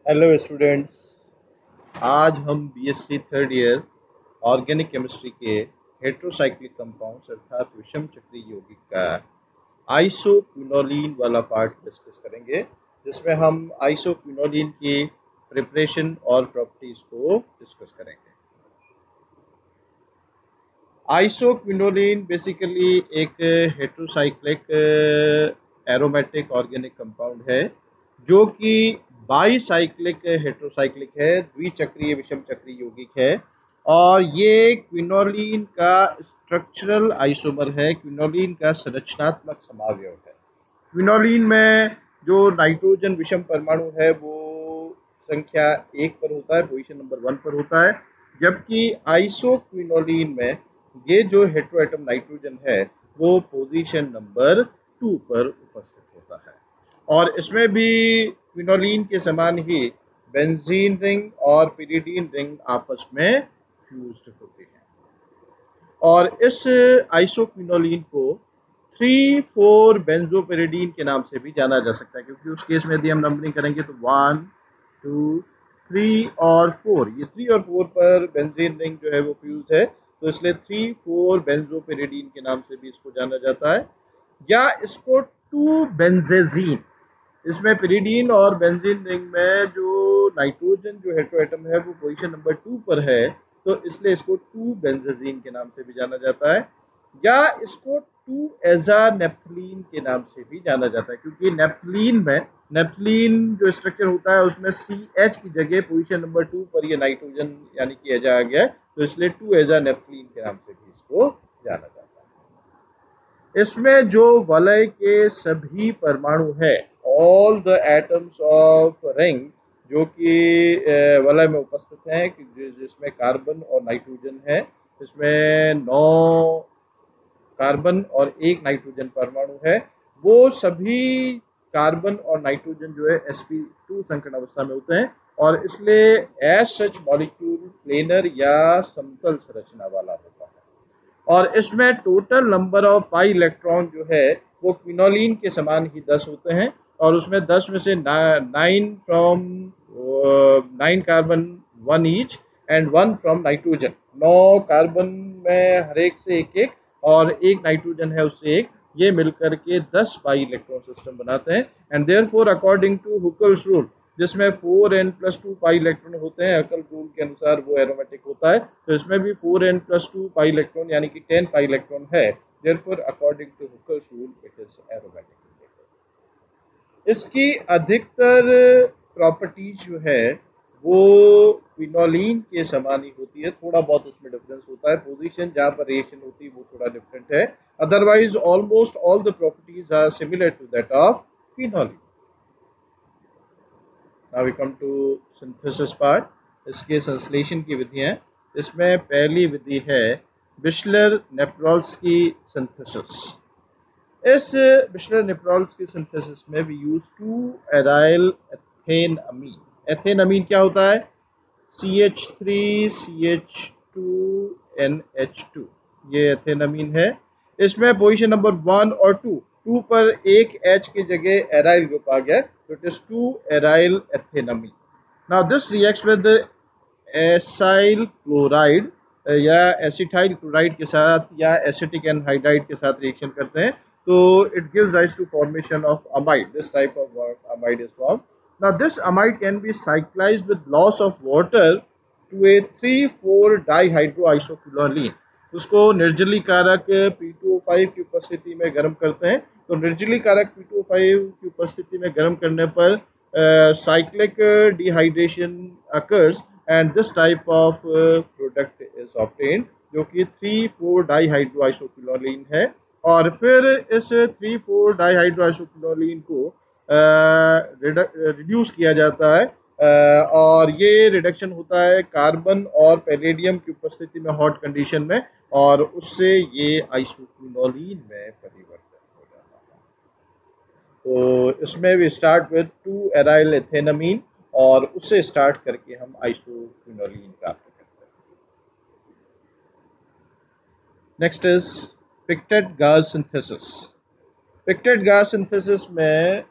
Hello students. आज हम BSc third year organic chemistry के हेट्रोसाइक्लिक कंपाउंड्स अर्थात विषम चक्री यौगिक का आइसोक्विनोलिन वाला पार्ट डिस्कस करेंगे, जिसमें हम आइसोक्विनोलिन की प्रिपरेशन और प्रॉपर्टीज़ को डिस्कस करेंगे। आइसोक्विनोलिन बेसिकली एक हेट्रोसाइक्लिक एरोमेटिक ऑर्गेनिक कंपाउंड है जो कि बाईसाइक्लिक हेट्रोसाइक्लिक है, द्विचक्रीय विषम चक्रीय यौगिक है और ये क्विनोलिन का स्ट्रक्चरल आइसोमर है, क्विनोलिन का संरचनात्मक समावयव है। क्विनोलिन में जो नाइट्रोजन विषम परमाणु है वो संख्या 1 पर होता है, पोजीशन नंबर 1 पर होता है, जबकि आइसोक्विनोलिन में ये जो हेट्रोएटम नाइट्रोजन है वो पोजीशन नंबर 2 पर उपस्थित होता है। और इसमें भी क्विनोलिन के समान ही बेंजीन रिंग और पिरिडीन रिंग आपस में फ्यूज्ड होते हैं। और इस आइसोक्विनोलिन को 3,4 बेंजोपिरिडीन के नाम से भी जाना जा सकता है, क्योंकि उस केस में यदि हम नंबरिंग करेंगे तो 1, 2, 3 और 4, ये 3 और 4 पर बेंजीन रिंग जो है वो फ्यूज है, तो इसलिए 3,4 बेंजोपिरिडीन के नाम से भी इसको जाना जाता है। या इसको 2 बेंजेजीन, इसमें पिरिडीन और बेंजीन रिंग में जो नाइट्रोजन जो हेट्रोएटम है वो पोजीशन नंबर 2 पर है, तो इसलिए इसको 2 बेंजेजीन के नाम से भी जाना जाता है। या इसको 2 एज़ानेप्थलीन के नाम से भी जाना जाता है, क्योंकि नेप्थलीन में नेप्थलीन जो स्ट्रक्चर होता है उसमें CH की जगह पोजीशन नंबर 2 पर ये नाइट्रोजन यानी कि एजा आ गया है, तो इसलिए 2 एज़ानेप्थलीन के नाम से भी इसको जाना जाता है। इसमें जो वलय के सभी परमाणु है, all the atoms of ring, जो कि वलय में उपस्थित हैं, जिसमें कार्बन और नाइट्रोजन है, इसमें 9 कार्बन और 1 नाइट्रोजन परमाणु है, वो सभी कार्बन और नाइट्रोजन जो है sp2 संकरण अवस्था में होते हैं और इसलिए एज सच मॉलिक्यूल प्लेनर या समतल संरचना वाला होता है। और इसमें total number of pi electron जो है वो क्विनोलिन के समान ही 10 होते हैं, और उसमें 10 में से 9 from 9 carbon 1 each and 1 from nitrogen. 9 carbon में हर एक से एक और 1 नाइट्रोजन है उससे 1, ये मिलकर के 10 पाई इलेक्ट्रॉन सिस्टम बनाते हैं। And therefore according to Huckel's rule, जिसमें 4n+2 पाई इलेक्ट्रॉन होते हैं, हकेल रूल के अनुसार वो एरोमेटिक होता है, तो इसमें भी 4n+2 पाई इलेक्ट्रॉन यानी कि 10 पाई इलेक्ट्रॉन है। Therefore according to Huckel's rule it is aromatic. इसकी अधिकतर प्रॉपर्टीज जो है वो क्विनोलिन के समान ही होती है, थोड़ा बहुत इसमें डिफरेंस होता है, पोजीशन जहाँ पर रिएक्शन होती है वो थोड़ा डिफरेंट है, otherwise almost all the properties are similar to that of quinoline. Now we come to synthesis part, इसके संश्लेषण की विधियाँ। इसमें पहली विधि है बिश्लर-नेप्रोल्स्की सिंथेसिस। इस बिश्लर-नेप्रोल्स्की सिंथेसिस में वी यूज 2 एराइल एथेनअमीन। एथेनअमीन क्या होता है? CH3CH2NH2, ये एथेनअमीन है। इसमें पोजीशन नंबर 1 और 2 पर एक H की जगह एराइल ग्रुप आ गया, तो it is 2 aryl ethanamine. Now this reacts with acyl chloride या एसिटाइल क्लोराइड के साथ या एसिटिक एनहाइड्राइड के साथ रिएक्शन करते हैं, तो it gives rise to formation of amide. This type of amide is formed. Now this amide can be cyclized with loss of water to a 3,4 dihydroisoquinoline. उसको निर्जली कारक P2O5 की उपस्थिति में गर्म करते हैं, तो निर्जली कारक P2O5 की उपस्थिति में गर्म करने पर cyclic dehydration occurs and this type of product is obtained, जो कि 3,4 dihydroisoquinoline है। और फिर इस 3,4 डाइहाइड्रोआइसोक्विनोलिन को रिड्यूस किया जाता है, और ये रिडक्शन होता है कार्बन और पैलेडियम की उपस्थिति में हॉट कंडीशन में, और उससे ये आइसोक्विनोलिन में परिवर्तन हो जाता है। तो इसमें भी स्टार्ट विद 2 एराइल एथेनअमीन और उससे स्टार्ट करके हम आइसोक्विनोलिन प्राप्त करते हैं। Next is Pictet Gams synthesis. Pictet Gams synthesis में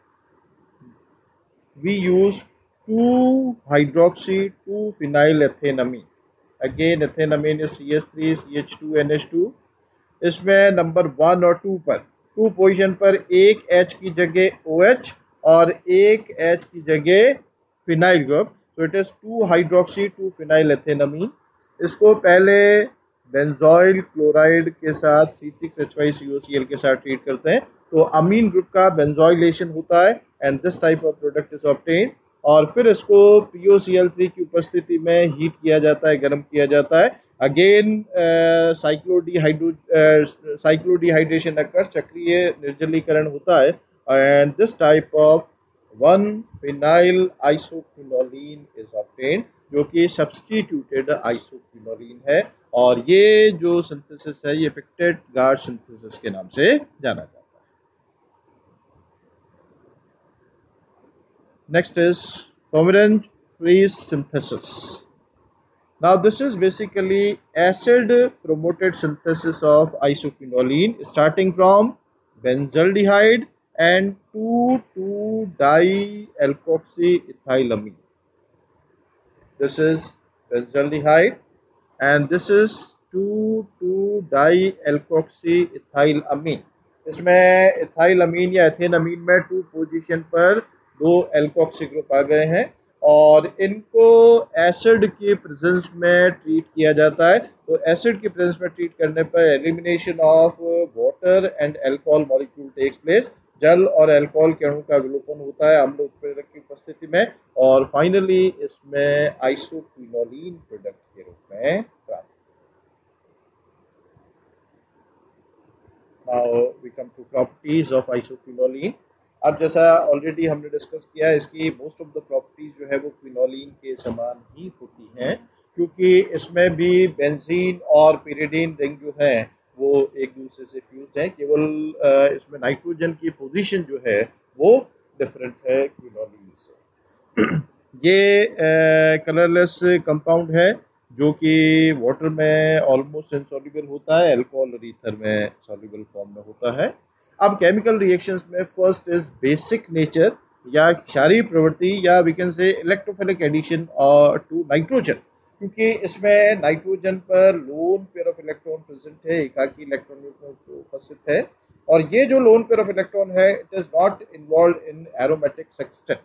we use 2-hydroxy 2-phenylethanamine. Again ethanamine is CH3CH2NH2। इसमें नंबर 1 और 2 पर, 2 पोजीशन पर एक H की जगह OH और एक H की जगह फिनाइल ग्रुप, तो इट इज़ 2-hydroxy 2-phenylethanamine। इसको पहले बेंजोइल क्लोराइड के साथ C6H5COCl के साथ ट्रीट करते हैं, तो अमीन ग्रुप का बेंजोइलेशन होता है and this type of product is obtained. और फिर इसको POCl3 की उपस्थिति में हीट किया जाता है, गर्म किया जाता है। अगेन साइक्लोडिहाइड्रेशन अकर, चक्रीय निर्जलीकरण होता है and this type of 1-phenyl isoquinoline is obtained, जो कि सब्सटीट्यूटेड आइसोक्विनोलिन है। और ये जो सिंथेसिस है ये पिक्टेट गार्ड सिंथेसिस के नाम से जाना जाता है। Next is Pomerance-Fries synthesis. Now this is basically acid promoted synthesis of isoquinoline starting from benzaldehyde and 2,2-dialkoxyethylamine. This is benzaldehyde and this is 2,2-dialkoxyethylamine. इसमें इथाइलअमीन या एथेनामीन में 2 पोजीशन पर 2 एल्कोक्सी ग्रुप आ गए हैं और इनको एसिड के प्रेजेंस में ट्रीट किया जाता है। तो एसिड के प्रेजेंस में ट्रीट करने पर elimination of water and alcohol molecule takes place, जल और अल्कोहल के अणु का विलोपन होता है अम्ल उत्प्रेरक की उपस्थिति में, और फाइनली इसमें आइसोक्विनोलिन प्रोडक्ट के रूप में प्राप्त। Now we come to properties of isoquinoline. अब जैसा ऑलरेडी हमने डिस्कस किया, इसकी मोस्ट ऑफ द प्रॉपर्टीज जो है वो क्विनोलिन के समान ही होती हैं, क्योंकि इसमें भी बेंजीन और पिरिडीन रिंग जो है वो एक दूसरे से फ्यूज्ड हैं। केवल इसमें नाइट्रोजन की पोजीशन जो है वो डिफरेंट है क्विनोलिन से। ये कलरलेस कंपाउंड है जो कि वाटर में ऑलमोस्ट इनसॉल्युबल होता है, अल्कोहल और ईथर में सॉल्युबल फॉर्म में होता है। अब केमिकल रिएक्शंस में फर्स्ट इज बेसिक नेचर या क्षारीय प्रवृत्ति, या we can say electrophilic addition to nitrogen, क्योंकि इसमें नाइट्रोजन पर lone pair of electron present है, एकाकी इलेक्ट्रॉन उपस्थित है। और ये जो लोन पेयर ऑफ इलेक्ट्रॉन है it is not involve in aromatic sextet,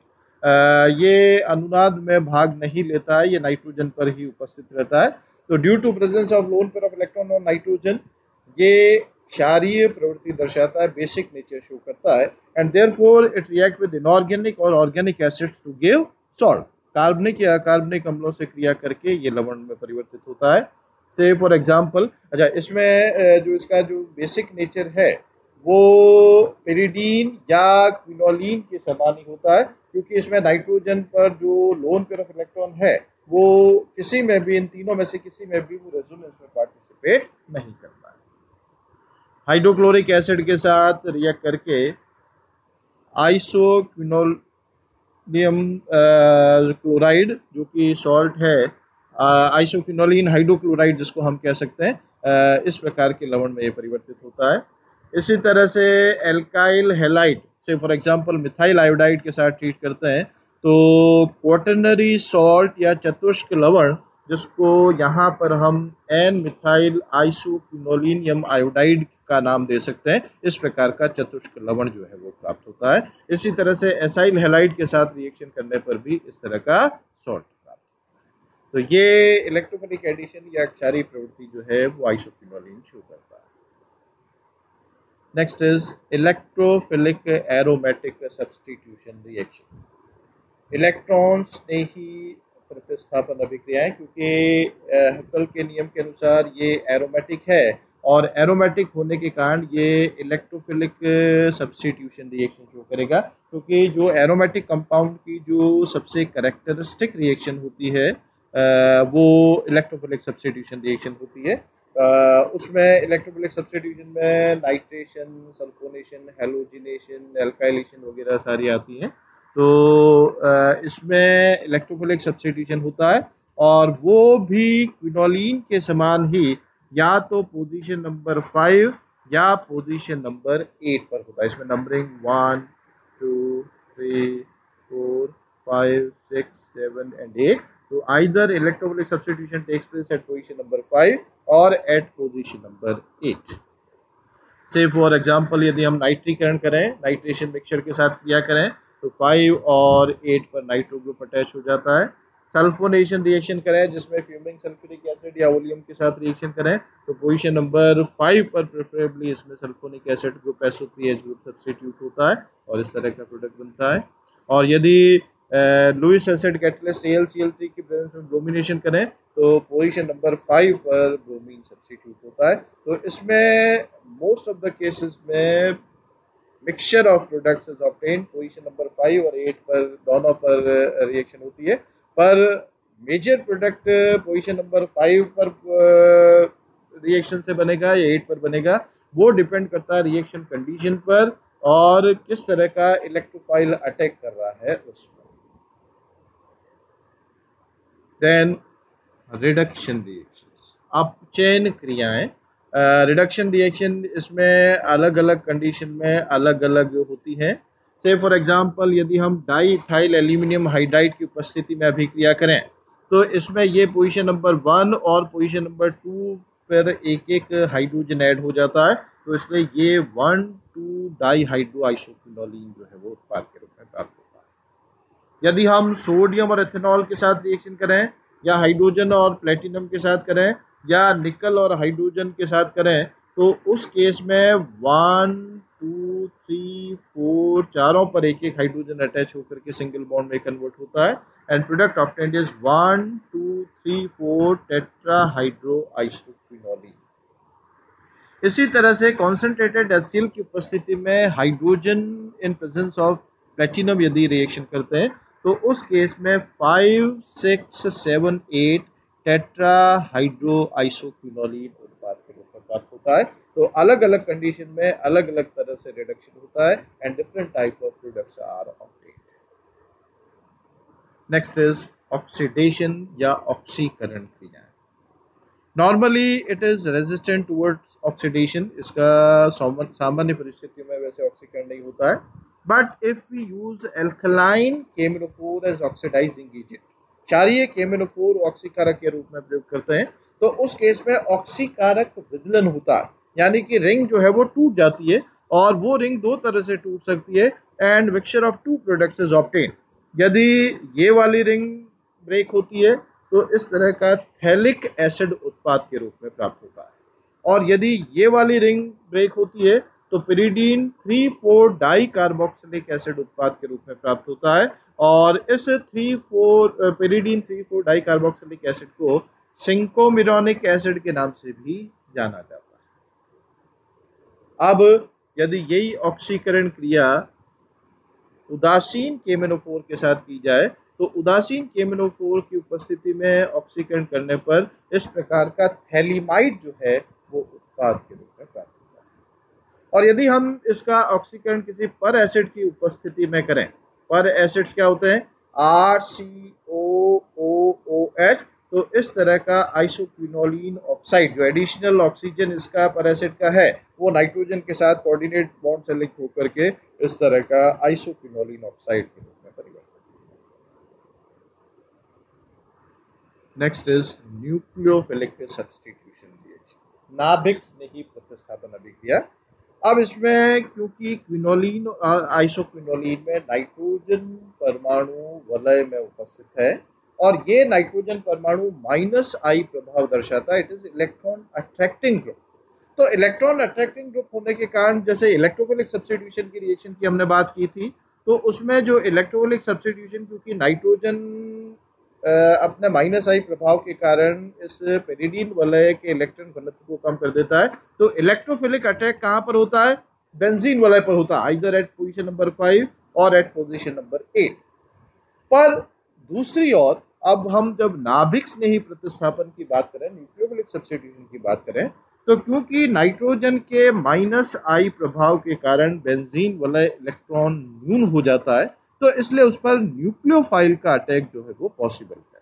ये अनुनाद में भाग नहीं लेता है, ये नाइट्रोजन पर ही उपस्थित रहता है। तो due to presence of lone pair of electron और नाइट्रोजन ये क्षारीय प्रवृत्ति दर्शाता है, बेसिक नेचर शो करता है and therefore it react with inorganic और organic acids to give salt. कार्बनिक या अकार्बनिक अम्लों से क्रिया करके ये लवण में परिवर्तित होता है। से फॉर एग्जांपल, अच्छा इसमें जो इसका जो बेसिक नेचर है वो पिरिडीन या क्विनोलिन के समान ही होता है, क्योंकि इसमें नाइट्रोजन पर जो लोन पेयर ऑफ इलेक्ट्रॉन है वो किसी में भी, इन तीनों में से किसी में भी वो रेजोनेंस में पार्टिसिपेट नहीं करता है। हाइड्रोक्लोरिक एसिड के साथ रिएक्ट करके आइसोक्विनोलियम क्लोराइड जो कि सॉल्ट है, आइसोक्विनोलिन हाइड्रोक्लोराइड जिसको हम कह सकते हैं, इस प्रकार के लवण में ये परिवर्तित होता है। इसी तरह से एल्काइल हैलाइड से फॉर एग्जांपल मिथाइल आयोडाइड के साथ ट्रीट करते हैं, तो क्वाटर्नरी सॉल्ट या चतुष्क लवण जिसको यहाँ पर हम एन मिथाइल आइसोक्विनोलिनियम आयोडाइड का नाम दे सकते हैं, इस प्रकार का चतुष्क लवण जो है वो प्राप्त होता है। इसी तरह से एसाइल हैलाइड के साथ रिएक्शन करने पर भी इस तरह का सॉल्ट प्राप्त। तो ये इलेक्ट्रोफिलिक एडिशन या क्षारीय प्रवृत्ति जो है वो आइसोक्विनोलिन शो करता है। Next is electrophilic aromatic substitution reaction. Electrons ने ही प्रतिस्थापन अभिक्रियाएं, क्योंकि हक्कल के नियम के अनुसार ये एरोमेटिक है और एरोमेटिक होने के कारण ये इलेक्ट्रोफिलिक सब्स्टिट्यूशन रिएक्शन शो करेगा, क्योंकि जो एरोमेटिक कंपाउंड की जो सबसे कैरेक्टरिस्टिक रिएक्शन होती है वो इलेक्ट्रोफिलिक सब्स्टिट्यूशन रिएक्शन होती है। उसमें इलेक्ट्रोफिलिक सब्स्टिट्यूशन में नाइट्रेशन, सल्फोनेशन, हेलोजिनेशन, एल्काइलेशन वगैरह सारी आती हैं। तो इसमें इलेक्ट्रोफिलिक सब्स्टिट्यूशन होता है और वो भी क्विनोलिन के समान ही या तो पोजीशन नंबर 5 या पोजीशन नंबर 8 पर होता है। इसमें numbering 1 2 3 4 5 6, 7 and 8. So either electrophilic substitution takes place at position number 5 or at position number 8. से फॉर एग्जांपल यदि हम नाइट्रीकरण करें, नाइट्रेशन मिक्सचर के साथ क्रिया करें, तो 5 और 8 पर नाइट्रो ग्रुप अटैच हो जाता है। सल्फोनेशन रिएक्शन करें जिसमें फ्यूमिंग सल्फ्यूरिक एसिड या ओलियम के साथ रिएक्शन करें, तो पोजीशन नंबर 5 पर प्रेफरेबली इसमें sulphonic acid group SO3H group substitute होता है और इस तरह का प्रोडक्ट बनता है। और यदि लुईस एसिड कैटलिस्ट AlCl3 की प्रेजेंस में ब्रोमिनेशन करें, तो पोजीशन नंबर 5 पर ब्रोमीन सब्स्टिट्यूट होता है। तो इसमें मोस्ट ऑफ द केसेस में mixture of products is obtained. Position number 5 और 8 पर दोनों पर रिएक्शन होती है, पर मेजर प्रोडक्ट पोजीशन नंबर 5 पर रिएक्शन से बनेगा या 8 पर बनेगा, वो डिपेंड करता है रिएक्शन कंडीशन पर और किस तरह का इलेक्ट्रोफाइल अटैक कर रहा है उस पर। देन रिडक्शन रिएक्शंस, अपचयन क्रियाएं। रिडक्शन रिएक्शन इसमें अलग अलग कंडीशन में अलग अलग होती हैं। से फॉर एग्जांपल यदि हम डाईइथाइल एल्यूमिनियम हाइड्राइड की उपस्थिति में अभिक्रिया करें, तो इसमें ये पोजीशन नंबर 1 और पोजीशन नंबर 2 पर एक एक हाइड्रोजन ऐड हो जाता है, तो इसलिए ये 1,2 डाईहाइड्रो आइसोक्विनोलिन जो है वो उत्पाद के रूप में प्राप्त होता है। यदि हम सोडियम और एथेनॉल के साथ रिएक्शन करें या हाइड्रोजन और प्लेटिनम के साथ करें या निकल और हाइड्रोजन के साथ करें, तो उस केस में 1, 2, 3, 4 चारों पर एक एक हाइड्रोजन अटैच होकर के सिंगल बॉन्ड में कन्वर्ट होता है and product obtained is 1, 2, 3, 4 tetrahydro isoquinoline. इसी तरह से कॉन्सेंट्रेटेड HCl की उपस्थिति में hydrogen in presence of platinum यदि रिएक्शन करते हैं, तो उस केस में 5, 6, 7, 8 टेट्राहाइड्रो आइसोक्विनोलिन उत्पाद के रूप में प्राप्त होता है। तो अलग अलग कंडीशन में अलग अलग तरह से रिडक्शन होता है and different type of products are obtained. Next is oxidation या ऑक्सीकरण क्रियाएं। Normally it is resistant towards oxidation, इसका सामान्य परिस्थितियों में वैसे ऑक्सीकरण नहीं होता है, but if we use alkaline KMnO4 as oxidising agent, क्षारीय केमिनोफोर ऑक्सीकारक के रूप में प्रयोग करते हैं, तो उस केस में ऑक्सीकारक विदलन होता है, यानी कि रिंग जो है वो टूट जाती है और वो रिंग दो तरह से टूट सकती है and mixture of 2 products is obtained. यदि ये वाली रिंग ब्रेक होती है तो इस तरह का थैलिक एसिड उत्पाद के रूप में प्राप्त होता है, और यदि ये वाली रिंग ब्रेक होती है तो पिरिडीन 3,4 डाई कार्बोक्सिलिक एसिड उत्पाद के रूप में प्राप्त होता है, और इस पिरिडीन 3,4 डाई कार्बोक्सिलिक एसिड को सिंकोमिरोनिक एसिड के नाम से भी जाना जाता है। अब यदि यही ऑक्सीकरण क्रिया उदासीन केमिनोफोर के साथ की जाए, तो उदासीन केमिनोफोर की उपस्थिति में ऑक्सीकरण करने पर इस प्रकार का थैलिमाइड जो है वो उत्पाद के रूप में प्राप्त होता है। और यदि हम इसका ऑक्सीकरण किसी पर एसिड की उपस्थिति में करें, पर एसिड्स क्या होते हैं, RCOOOH, तो इस तरह का आइसोक्विनोलिन ऑक्साइड जो एडिशनल ऑक्सीजन इसका पर एसिड का है, वो नाइट्रोजन के साथ कोऑर्डिनेट बॉन्ड से लिंक होकर के इस तरह का आइसोक्विनोलिन ऑक्साइड के रूप में परिवर्तित। Next is nucleophilic substitution reaction, नाभिक स्नेही प्रतिस्थापन अभिक्रिया। अब इसमें क्योंकि क्विनोलिन और आइसोक्विनोलिन में नाइट्रोजन परमाणु वलय में उपस्थित है और ये नाइट्रोजन परमाणु -I प्रभाव दर्शाता है, it is electron attracting group. तो इलेक्ट्रॉन अट्रैक्टिंग ग्रुप होने के कारण, जैसे इलेक्ट्रोफिलिक सब्स्टिट्यूशन की रिएक्शन की हमने बात की थी, तो उसमें जो इलेक्ट्रोफिलिक सब्स्टिट्यूशन, क्योंकि नाइट्रोजन अपने -I प्रभाव के कारण इस पेरिडीन वलय के इलेक्ट्रॉन घनत्व को कम कर देता है, तो इलेक्ट्रोफिलिक अटैक कहाँ पर होता है, बेंजीन वलय पर होता है, आइदर एट पोजीशन नंबर 5 और एट पोजीशन नंबर 8। पर दूसरी ओर अब हम जब नाभिक स्नेही प्रतिस्थापन की बात करें, न्यूक्लियोफिलिक सब्स्टिट्यूशन की बात करें, तो क्योंकि नाइट्रोजन के -I प्रभाव के कारण बेंजीन वलय इलेक्ट्रॉन न्यून हो जाता है, तो इसलिए उस पर न्यूक्लियोफाइल का अटैक जो है वो पॉसिबल है।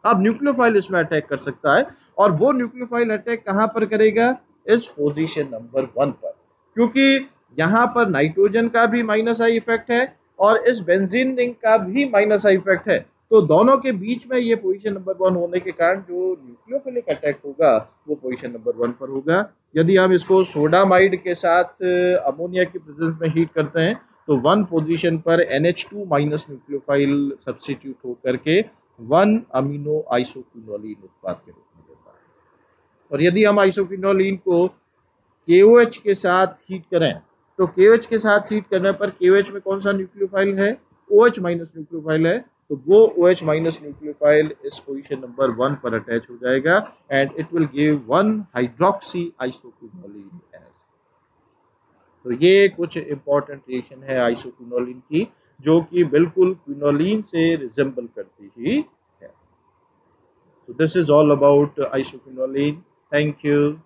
अब न्यूक्लियोफाइल इसमें अटैक कर सकता है, और वो न्यूक्लियोफाइल अटैक कहाँ पर करेगा, इस पोजीशन नंबर 1 पर, क्योंकि यहाँ पर नाइट्रोजन का भी -I इफेक्ट है और इस बेंजीन रिंग का भी माइनस इफेक्ट है। तो दोनों के बीच में ये पोजीशन नंबर 1 होने के कारण जो न्यूक्लियोफिलिक अटैक होगा वो पोजीशन नंबर 1 पर होगा। यदि हम इसको सोडामाइड के साथ अमोनिया की प्रेजेंस में हीट करते हैं तो 1 पोजीशन पर NH2 माइनस न्यूक्लियोफाइल सब्स्टिट्यूट होकर के 1 अमीनो आइसोक्विनोलिन उत्पाद के रूप में देता है। और यदि हम आइसोक्विनोलिन को KOH के साथ हीट करें तो KOH के साथ हीट करने पर KOH में कौन सा न्यूक्लियोफाइल है, OH माइनस न्यूक्लियोफाइल है, तो वो OH माइनस न्यूक्लियोफाइल इस पोजीशन नंबर 1 पर अटैच हो जाएगा and it will give 1 hydroxy isoquinoline S. तो ये कुछ इंपॉर्टेंट रिएक्शन है आइसोक्विनोलिन की जो कि बिल्कुल क्विनोलिन से रिजेंबल करती ही है। So this is all about isoquinoline. Thank you.